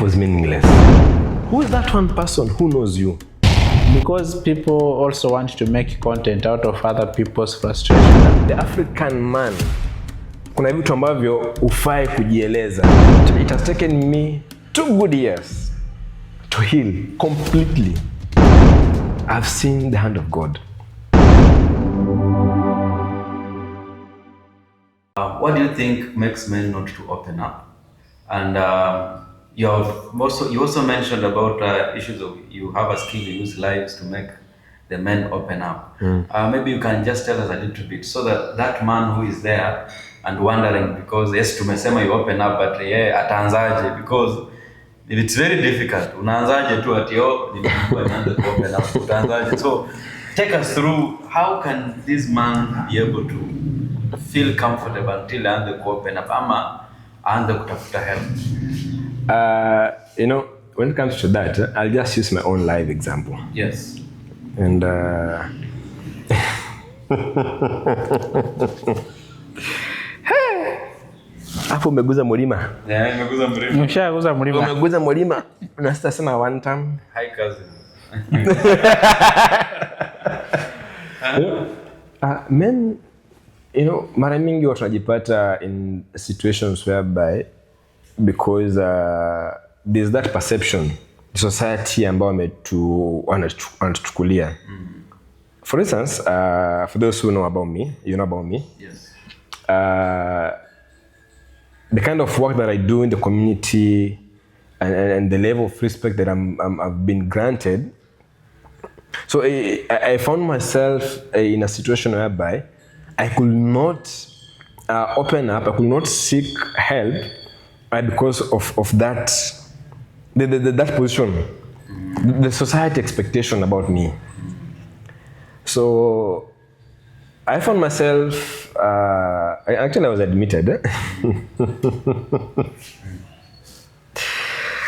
life was meaningless. Who is that one person who knows you? Because people also want to make content out of other people's frustration. The African man, kuna vitu ambavyo ufai kujieleza. It has taken me 2 good years to heal completely. I've seen the hand of God. What do you think makes men not to open up? And you also mentioned about issues of you have a skill, you use lives to make the men open up. Maybe you can just tell us a little bit so that man who is there and wondering, because yes, tumesema you open up, but ataanzaje? Because it's very difficult. Unaanzaje tu ati nimekuwa nianze to open up, utaanzaje? So take us through, how can this man be able to feel comfortable until aanze to open up ama aanze kutafuta help? When it comes to that, I'll just use my own live example. Yes. And hapo umeguza mlima. Umeguza mlima. Umeshaguza mlima. Umeguza mlima. Na sitasema one time. Hi cousin. Men, mara mingi watu wanajipata in situations whereby because there's that perception the society ambao wanatuchukulia. For instance, for those who know about me, you know about me. Yes. The kind of work that I do in the community and the level of respect that I've been granted. So I found myself in a situation whereby I could not open up, I could not seek help because of that, that position, the society expectation about me. So I found myself, I was admitted.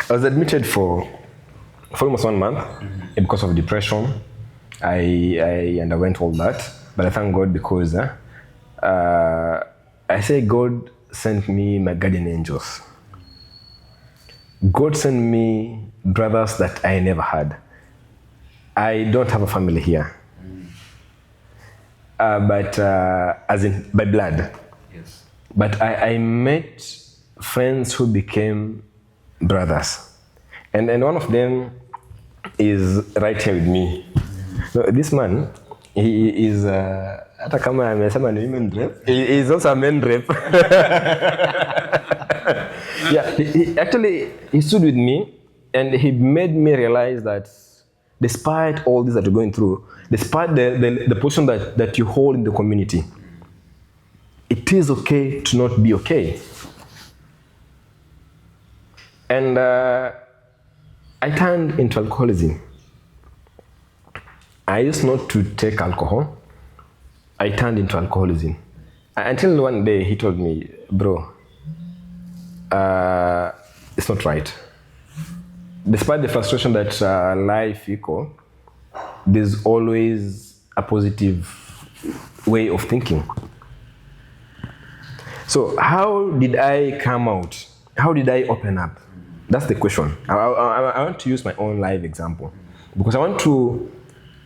I was admitted for almost 1 month because of depression. I underwent all that, but I thank God because I say God sent me my guardian angels. God sent me brothers that I never had. I don't have a family here, but as in by blood. Yes. But I met friends who became brothers, and one of them is right here with me. So this man, he is hata kama amesema ni women rep, he is also a men rep. Yeah, he stood with me and he made me realize that despite all this that you're going through, despite the position that you hold in the community, it is okay to not be okay. And I turned into alcoholism. I used not to take alcohol. I turned into alcoholism. Until one day he told me, bro, it's not right. Despite the frustration that life equals, there's always a positive way of thinking. So how did I come out? How did I open up? That's the question. I want to use my own live example because I want to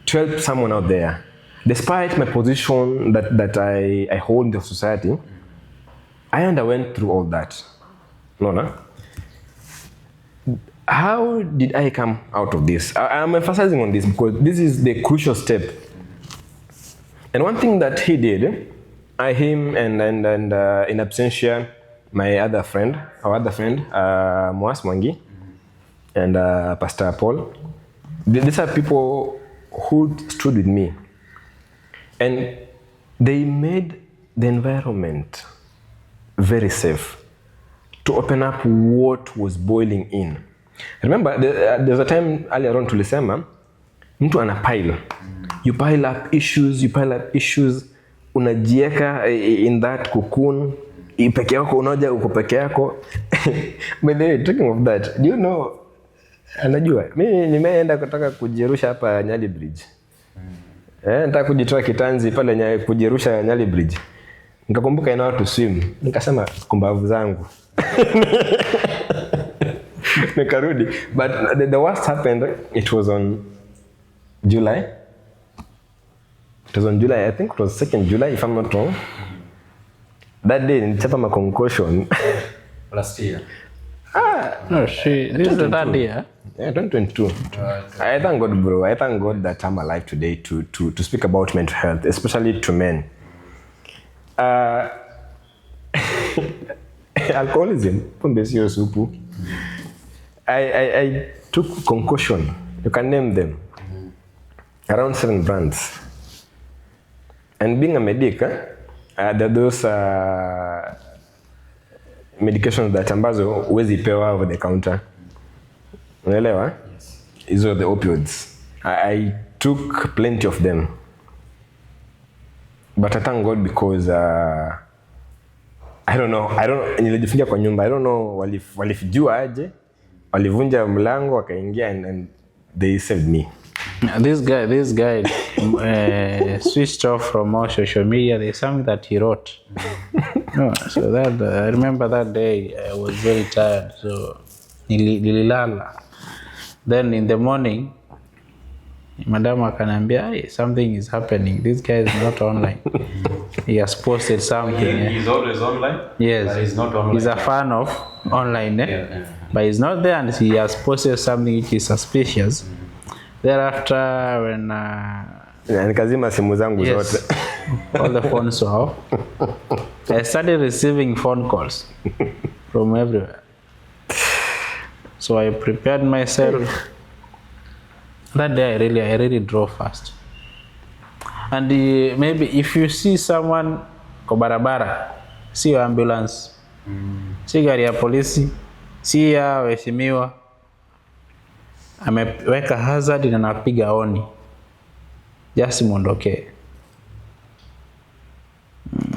help someone out there. Despite my position that I hold in the society, I underwent through all that. No. How did I come out of this? I'm emphasizing on this because this is the crucial step. And one thing that he did, him and in absentia, my other friend, Moas Mwangi, and Pastor Paul, these are people who stood with me. And they made the environment very safe to open up what was boiling in. Remember, there's a time earlier on tulisema, mtu ana pile. You pile up issues, unajieka in that cocoon, peke yako unaja uko peke yako. By the way, talking of that, do you know, anajua, mimi nimeenda kutaka kujirusha hapa Nyali Bridge. Nataka kujitoa kitanzi pale kujirusha Nyali Bridge. Nikakumbuka ina watu swim. Nikasema kumbavu zangu. Nikarudi. But the worst happened, it was on July. It was on July, I think it was 2nd July, if I'm not wrong. That day, nilichapa ma concussion. Last year. No, this is the third year. Yeah, 2022. I thank God, bro. I thank God that I'm alive today to speak about mental health, especially to men. Alcoholism, pombe sio supu. I took concussion. You can name them. Around 7 brands. And being a medic, there are those medications that ambazo huwezi pewa over the counter. Unaelewa? These are the opioids. I took plenty of them. But I thank God because I don't know, nilijifungia kwa nyumba. I don't know walifijua aje. Walivunja mlango wakaingia and they saved me. This guy switched off from all social media. There's something that he wrote. No, so that I remember that day I was very tired, so nililala. Then in the morning, Madam akanambia, hey, something is happening. This guy is not online. He has posted something. He's always online? Yes. But he's not online. He's a fan of online. Yeah. But he's not there and he has posted something which is suspicious. Thereafter, when nikazima simu zangu zote. All the phones were off. I started receiving phone calls from everywhere. So I prepared myself. That day I really drove fast. And maybe if you see someone kwa barabara, see your ambulance, see gari ya polisi, see ya waheshimiwa, ameweka hazard na napiga oni, just muondoke.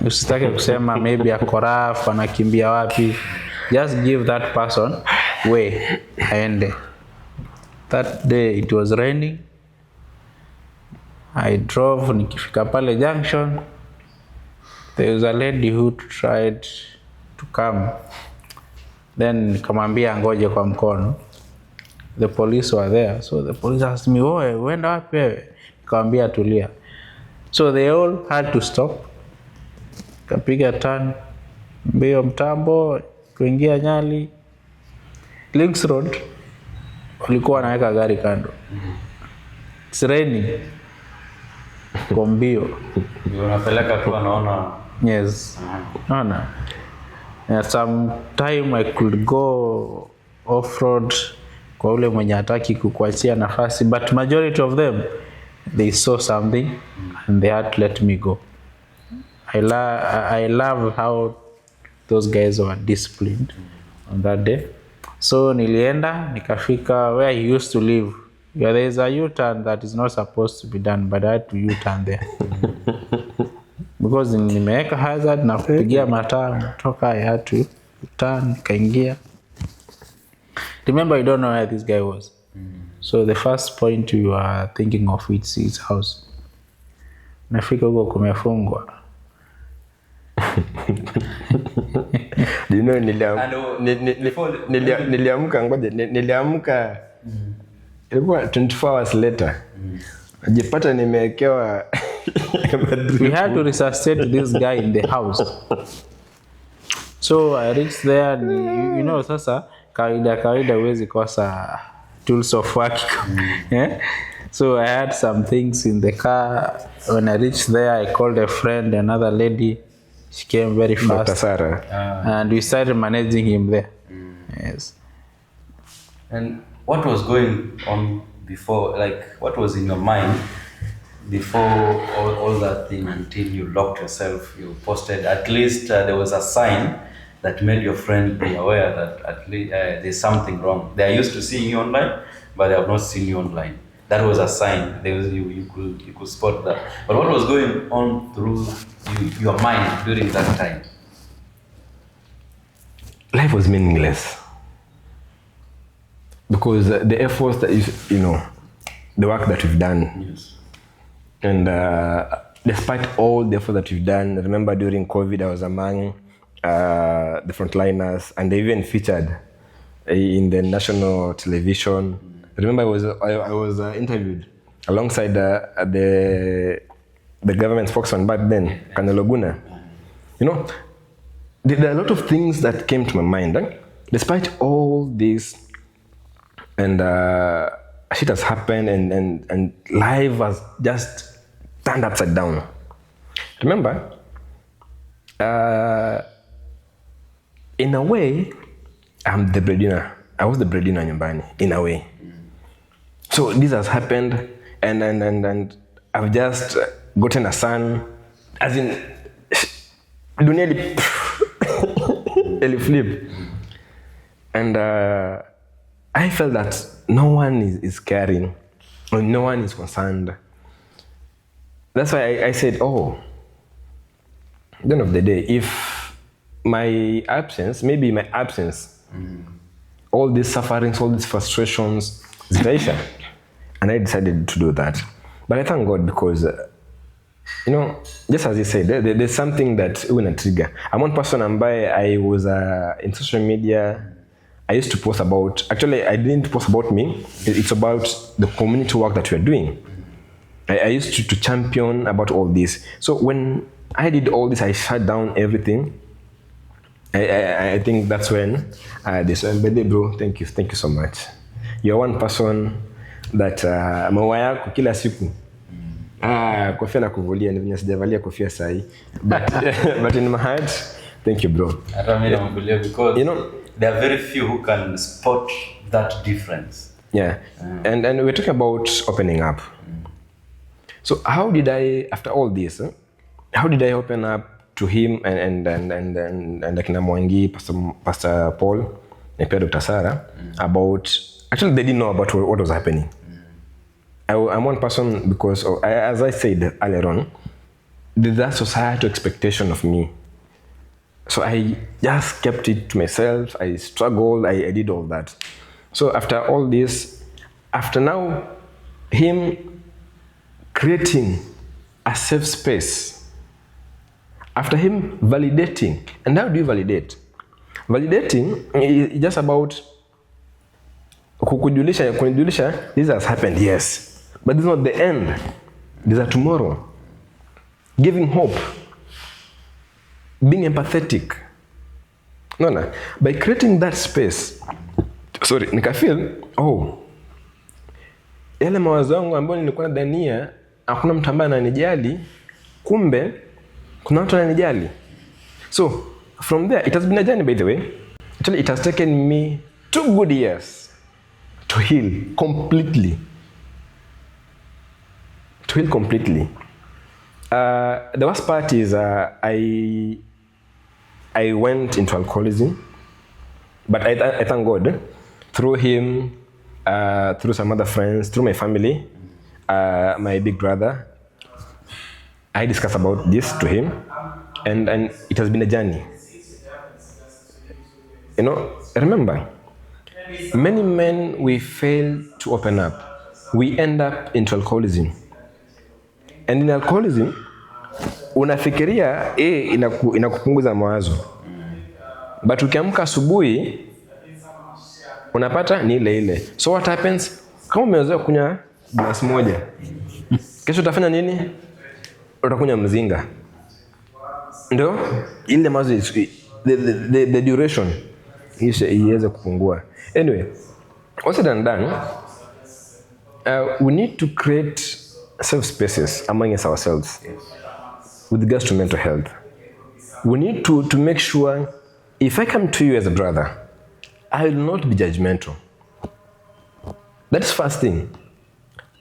Usitake kusema maybe ako rough, anakimbia wapi. Just give that person way aende. That day it was raining. I drove, nikifika pale junction, there was a lady who tried to come. Then nikamwambia ngoje kwa mkono. The police were there, so the police asked me, "Wewe uenda wapi wewe?" Nikamwambia tulia. So they all had to stop. Kapiga turn mbio mtambo kuingia Nyali Links Road. Walikuwa wanaweka gari kando. It's raining. Kwa mbio. Unapeleka tu anaona. Yes. Naona. And some time I could go off-road kwa ule mwenye hataki kukuachia nafasi, but majority of them they saw something and they had to let me go. I love how those guys were disciplined on that day. So nilienda nikafika where he used to live. Yeah, there is a U-turn that is not supposed to be done, but I had to U-turn there. Because nimeweka hazard na kupigia mataa toka, I had to turn, kaingia. Remember, you don't know where this guy was. So the first point you are thinking of is his house. Nafika huko kumefungwa. Do you know niliamka ngoja niliamka ilikuwa 24 hours later. Najipata nimewekewa. We had to resuscitate this guy in the house. So I reached there and you know sasa kawaida huwezi kosa tools of work. Yeah? So I had some things in the car. When I reached there, I called a friend, another lady. She came very fast. And we started managing him there. Yes. And what was going on before, like what was in your mind before all that thing until you locked yourself, you posted, at least there was a sign that made your friend be aware that at least there's something wrong. They are used to seeing you online, but they have not seen you online. That was a sign. There was you could spot that. But what was going on through your mind during that time? Life was meaningless. Because the efforts that you know, the work that we've done. Yes. And despite all the effort that we've done, I remember during COVID, I was among the frontliners, and they even featured in the national television. Remember, I was interviewed alongside the government spokesman back then, Kaneloguna. You know, there are a lot of things that came to my mind. Despite all this, and shit has happened, and life has just turned upside down. Remember, in a way, I'm the breadwinner. I was the breadwinner nyumbani, in a way. So this has happened, and I've just gotten a son, as in, dunia flip. And I felt that no one is caring, or no one is concerned. That's why I said, at the end of the day, if my absence, all these sufferings, all these frustrations, zitaisha. And I decided to do that. But I thank God because, just as you said, there's something that will not trigger. I'm one person I was in social media. I used to post about, actually I didn't post about me. It's about the community work that we're doing. I used to champion about all this. So when I did all this, I shut down everything. I think that's when they said, bro, thank you so much. You're one person that maua yako kila siku. Kofia na kuvulia, ni sijavalia kofia sahi. But in my heart, thank you, bro. Hata mimi nakuvulia because there are very few who can spot that difference. Yeah. And we're talking about opening up. So how did I, after all this, how did I open up to him and akina Mwangi, Pastor Paul, and Dr. Sarah about, actually they didn't know about what was happening. I'm one person because, as I said earlier on, there's that societal expectation of me. So I just kept it to myself. I struggled. I did all that. So after all this, after now, him creating a safe space, after him validating, and how do you validate? Validating is just about kujulisha, this has happened, yes. But this is not the end. This is a tomorrow. Giving hope. Being empathetic. No. By creating that space, nikafeel, yale mawazo yangu ambayo nilikuwa nadhania hakuna mtu ambaye ananijali, kumbe kuna mtu ananijali. So from there, it has been a journey, by the way. Actually, it has taken me 2 good years to heal completely. The worst part is I went into alcoholism, but I thank God through him, through some other friends, through my family, my big brother. I discussed about this to him, and it has been a journey. Remember, many men, we fail to open up. We end up into alcoholism. And in alcoholism, unafikiria inakupunguza mawazo. But ukiamka asubuhi, unapata ni ile. So what happens? Kama umezoea kunywa glass moja, kesho utafanya nini? Utakunywa mzinga. Ndio ile mawazo, the duration iweze kupungua. Anyway, what's it done? We need to create safe spaces among ourselves with regards to mental health. We need to make sure, if I come to you as a brother, I will not be judgmental. That's first thing.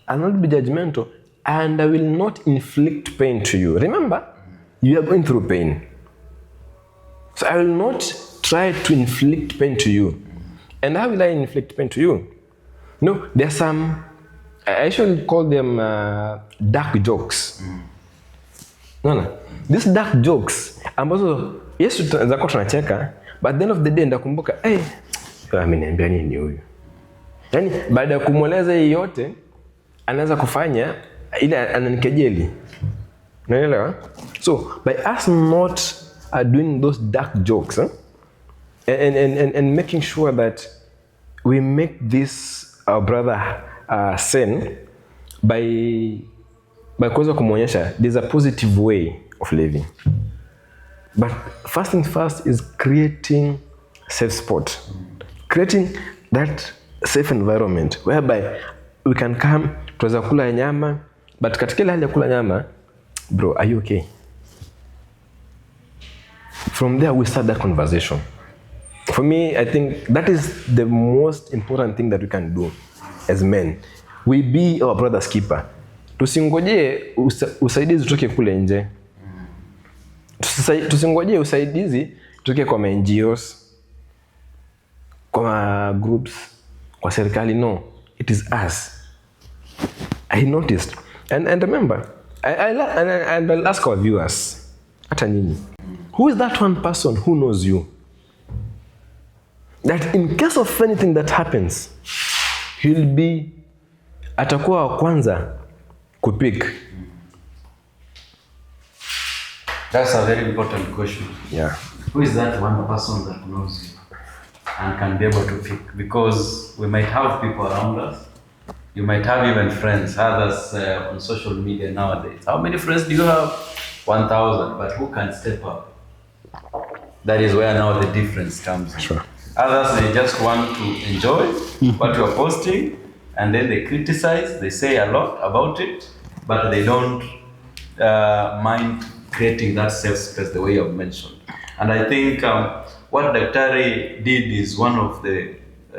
I will not be judgmental, and I will not inflict pain to you. Remember, you are going through pain. So I will not try to inflict pain to you. And how will I inflict pain to you? No, there's some, I should call them dark jokes. No. These dark jokes, ambazo Yesu zako tunacheka, but at the end of the day ndakumbuka, ameniambia nini huyu? Yaani baada ya kumweleza hii yote, anaweza kufanya ile ananikejeli. Unaelewa? So by us not doing those dark jokes, and making sure that we make this our brother sin by kuweza kumwonyesha there's a positive way of living. But first things first is creating safe spot. Creating that safe environment whereby we can come, tuweza kula nyama, but katika ile hali ya kula nyama, bro, are you okay? From there we start that conversation. For me, I think that is the most important thing that we can do as men. We be our brother's keeper. Tusingoje usaidizi utoke kule nje. Tusingoje usaidizi utoke kwa NGOs, kwa groups, kwa serikali. No, it is us. I noticed. And remember, I'll ask our viewers, hata nyinyi, who is that one person who knows you? That in case of anything that happens, he'll be atakuwa wa kwanza kupick. That's a very important question. Yeah. Who is that one person that knows you and can be able to pick? Because we might have people around us. You might have even friends, others on social media nowadays. How many friends do you have? 1,000. But who can step up? That is where now the difference comes. Sure. Others, they just want to enjoy what you are posting, and then they criticize, they say a lot about it, but they don't mind creating that safe space the way you have mentioned. And I think what Daktari did is one of the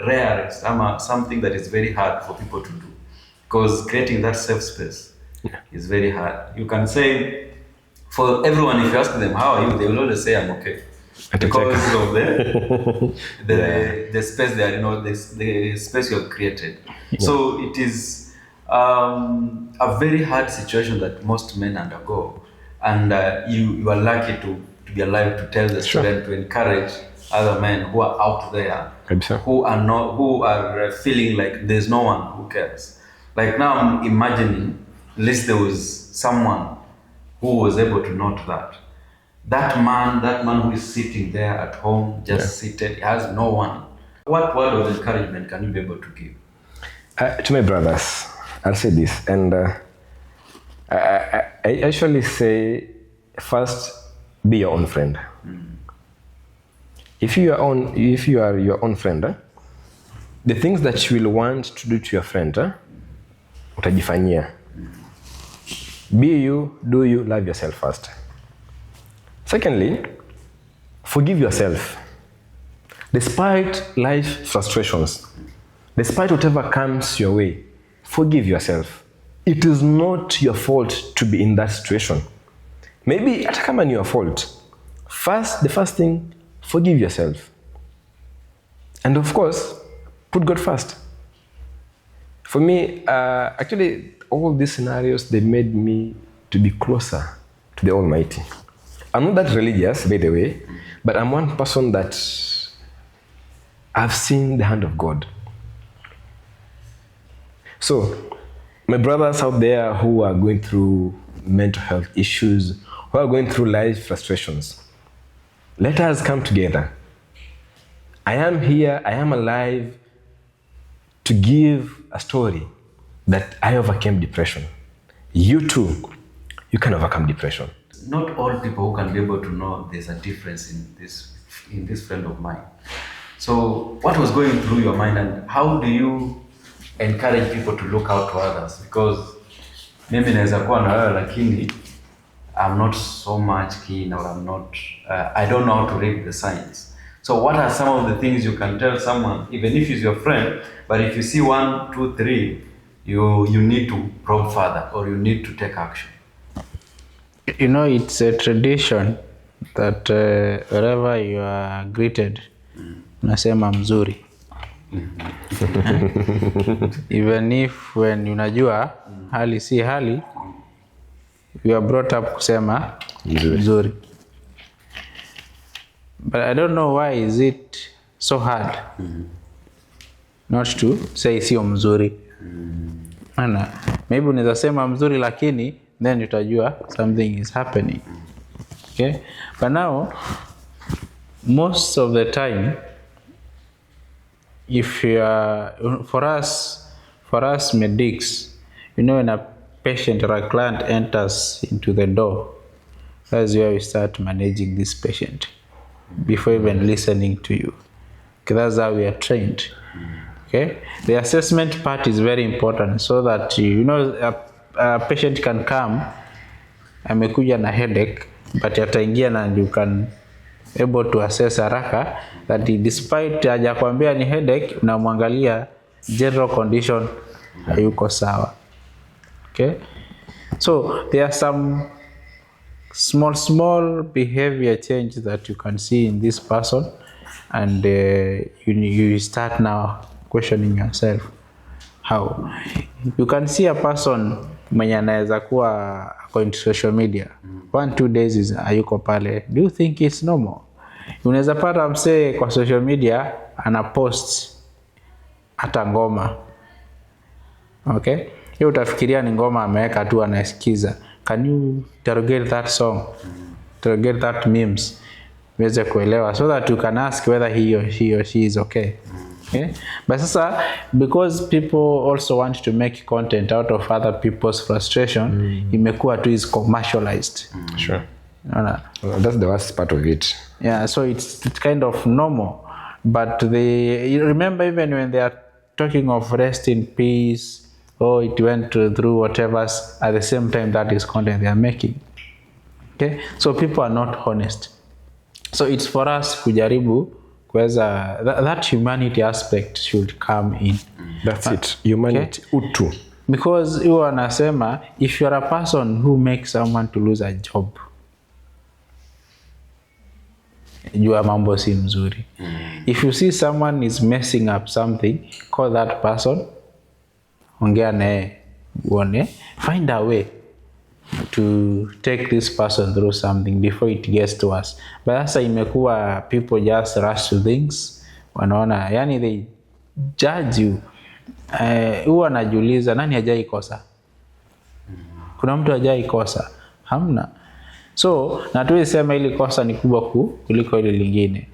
rarest, something that is very hard for people to do, because creating that safe space is very hard. You can say, for everyone, if you ask them, how are you, they will always say, I'm okay. Because of the space there, the space you have created. Yeah. So it is a very hard situation that most men undergo, and you are lucky to be alive to tell the story and to encourage other men who are out there, who are feeling like there's no one who cares. Like now, I'm imagining at least there was someone who was able to note that. That man who is sitting there at home, just seated, he has no one. What word of encouragement can you be able to give? To my brothers, I'll say this, and I actually say, first, be your own friend. If you are your own friend, the things that you will want to do to your friend, utajifanyia. Be you, do you, love yourself first. Secondly, forgive yourself. Despite life frustrations, despite whatever comes your way, forgive yourself. It is not your fault to be in that situation. Maybe hata kama ni your fault. The first thing, forgive yourself. And of course, put God first. For me, actually, all these scenarios, they made me to be closer to the Almighty. I'm not that religious, by the way, but I'm one person that I've seen the hand of God. So, my brothers out there who are going through mental health issues, who are going through life frustrations, let us come together. I am here, I am alive to give a story that I overcame depression. You too, you can overcome depression. Not all people who can be able to know there's a difference in this friend of mine. So what was going through your mind, and how do you encourage people to look out to others? Because mimi naweza kuwa na wewe lakini I'm not so much keen, or I don't know how to read the signs. So what are some of the things you can tell someone, even if he's your friend, but if you see 1, 2, 3, you need to probe further, or you need to take action? It's a tradition that wherever you are greeted, unasema mzuri. Even if when unajua hali si hali, you are brought up kusema mzuri. But I don't know why is it so hard not to say sio mzuri. Maybe unaweza sema mzuri lakini then utajua something is happening. Okay? But now, most of the time, if you are, for us medics, when a patient or a client enters into the door, that's where we start managing this patient before even listening to you. Okay, that's how we are trained. Okay, the assessment part is very important, so that a patient can come, amekuja na headache, but ataingia na you can able to assess haraka that despite hajakwambia ni headache, unamwangalia general condition hayuko sawa. Okay, so there are some small behavior change that you can see in this person, and you start now questioning yourself. How you can see a person mwenye anaweza kuwa on social media 1-2 days is hayuko pale, do you think it's normal? Unaweza pata msee kwa social media ana post hata ngoma, okay, hiyo utafikiria ni ngoma ameweka tu anasikiza. Can you interrogate that song, interrogate that memes, uweze kuelewa, so that you can ask whether he or she is okay. Okay, but sasa because people also want to make content out of other people's frustration, imekuwa tu is commercialized. Sure. That's the worst part of it. Yeah, so it's kind of normal, but you remember even when they are talking of rest in peace, it went through whatever, at the same time that is content they are making. Okay, so people are not honest. So it's for us kujaribu kweza that humanity aspect should come in. That's it, humanity. Okay? Utu. Because you anasema, if you are a person who makes someone to lose a job, jua mambo si mzuri. If you see someone is messing up something, call that person, ongea naye, uone, find a way to take this person through something before it gets to us. But sasa imekuwa people just rush to things, wanaona, yani they judge you. Huwa najiuliza nani hajai kosa? Kuna mtu hajai kosa? Hamna. So natuwe sema ili kosa ni kubwa kuliko ili lingine,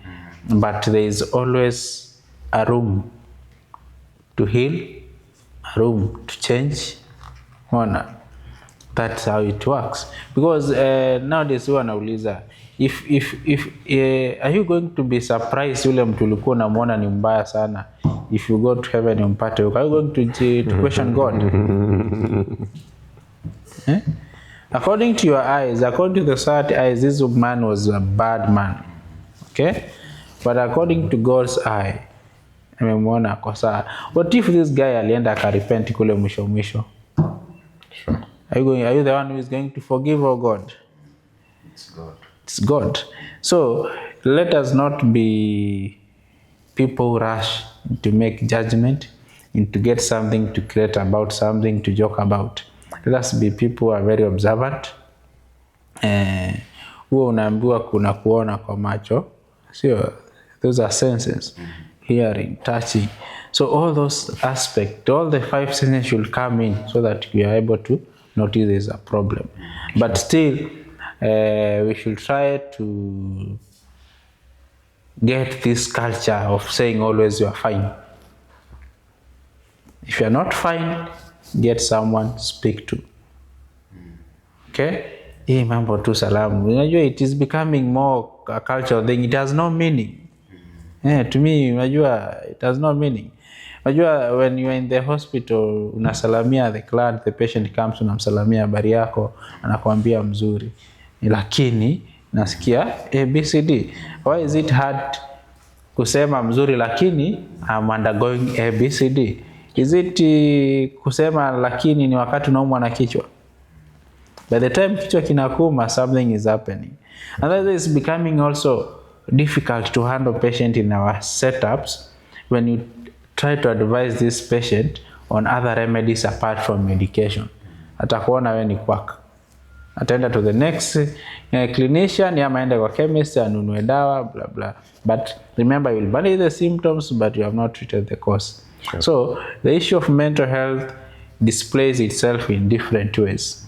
but there is always a room to heal, a room to change. That's how it works. Because nowadays huwa nauliza, if are you going to be surprised yule mtu ulikuwa unamuona ni mbaya sana, if you go to heaven umpate, are you going to question God? According to your eyes, according to the society eyes, this man was a bad man. Okay? But according to God's eye, amemwona kosa. What if this guy alienda akarepent kule mwisho? Sure. Are you the one who is going to forgive, or God? It's God. It's God. So let us not be people who rush to make judgment, and to get something to create about something to joke about. Let us be people who are very observant. Huwa unaambiwa kuna kuona kwa macho. So those are senses. Hearing, touching. So all those aspects, all the 5 senses should come in, so that we are able to notice there's a problem. But still, we should try to get this culture of saying always you are fine. If you are not fine, get someone to speak to. Okay? Hii mambo tu salamu. Unajua it is becoming more a cultural thing. It has no meaning. To me, unajua it has no meaning. Unajua when you are in the hospital, unasalamia the client, the patient comes, unamsalamia habari yako, anakuambia mzuri. Lakini nasikia ABCD. Why is it hard kusema mzuri lakini I'm undergoing ABCD? Is it kusema lakini ni wakati unaumwa na kichwa? By the time kichwa kinakuuma, something is happening. And that is becoming also difficult to handle patient in our setups when you try to advise this patient on other remedies apart from medication. Atakuona we ni quack. Ataenda to the next clinician, ya maende kwa chemist, anunue dawa, blah blah. But remember, you will manage the symptoms, but you have not treated the cause. Sure. So the issue of mental health displays itself in different ways.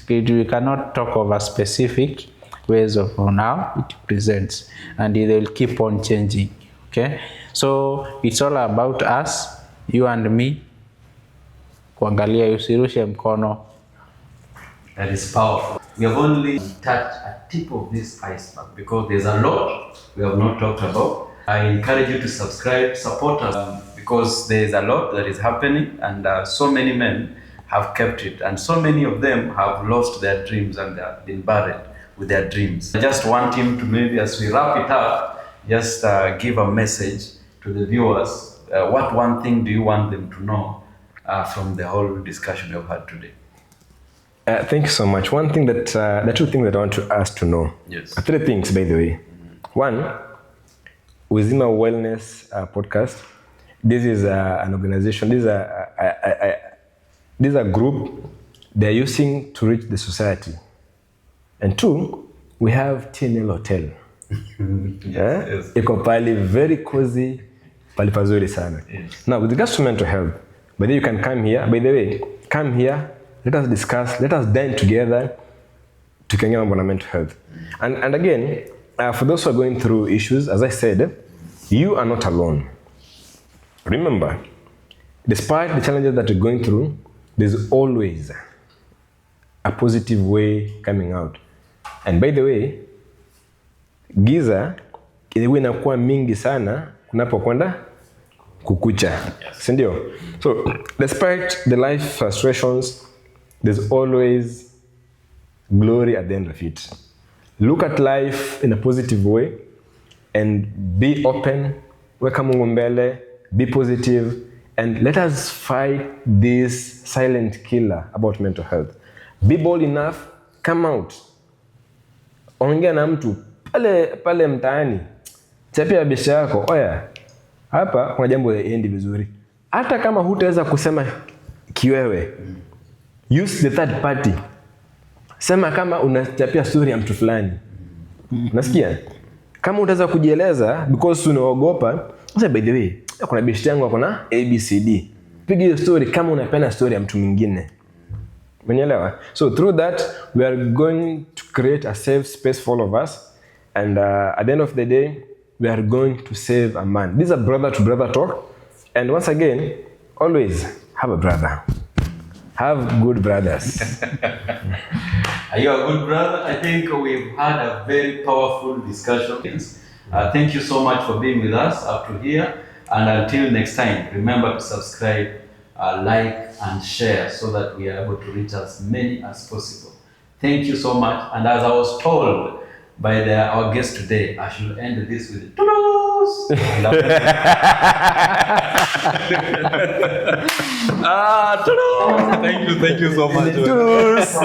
We cannot talk of a specific ways of how it presents, and they will keep on changing Okay, so it's all about us, you and me, kuangalia usirushe mkono. That is powerful. We have only touched a tip of this iceberg because there's a lot we have not talked about. I encourage you to subscribe, support us because there's a lot that is happening, and so many men have kept it, and so many of them have lost their dreams and they have been buried with their dreams. I just want him to, maybe as we wrap it up, just give a message to the viewers. What one thing do you want them to know from the whole discussion we've had today? Thank you so much. One thing that, the two things that I want us to know. Yes. 3 things, by the way. One, Uzima Wellness Podcast. This is an organization. This is a group they're using to reach the society. And 2, we have TNL Hotel. Yes. Iko pali very cozy, pali pazuri sana. Yes. Now, with regards to mental health, by the way, you can come here. By the way, come here. Let us discuss. Let us dine together to get on mental health. And again, for those who are going through issues, as I said, you are not alone. Remember, despite the challenges that you're going through, there's always a positive way coming out. And by the way, giza iwe inakuwa mingi sana kunapokwenda kukucha. Si ndio? So, despite the life frustrations, there's always glory at the end of it. Look at life in a positive way and be open, weka Mungu mbele, be positive, and let us fight this silent killer about mental health. Be bold enough, come out. Ongea na mtu pale mtaani. Chapia biashara yako, oya. Hapa kuna jambo endi vizuri. Hata kama hutaweza kusema kiwewe, use the third party. Sema kama unachapia story ya mtu fulani. Unasikia? Kama utaweza kujieleza because unaogopa, sasa by the way, kuna biashara yangu kuna ABCD. Piga hiyo story kama unapenda story ya mtu mwingine. Umeelewa? So through that we are going to create a safe space for all of us, and at the end of the day we are going to save a man. This is a brother to brother talk, and once again, always have a brother. Have good brothers. Are you a good brother? I think we've had a very powerful discussion. Thank you so much for being with us up to here. And until next time, remember to subscribe, like, and share so that we are able to reach as many as possible. Thank you so much. And as I was told by our guest today, I should end this with toodles. Toodles. Thank you so much. Toodles.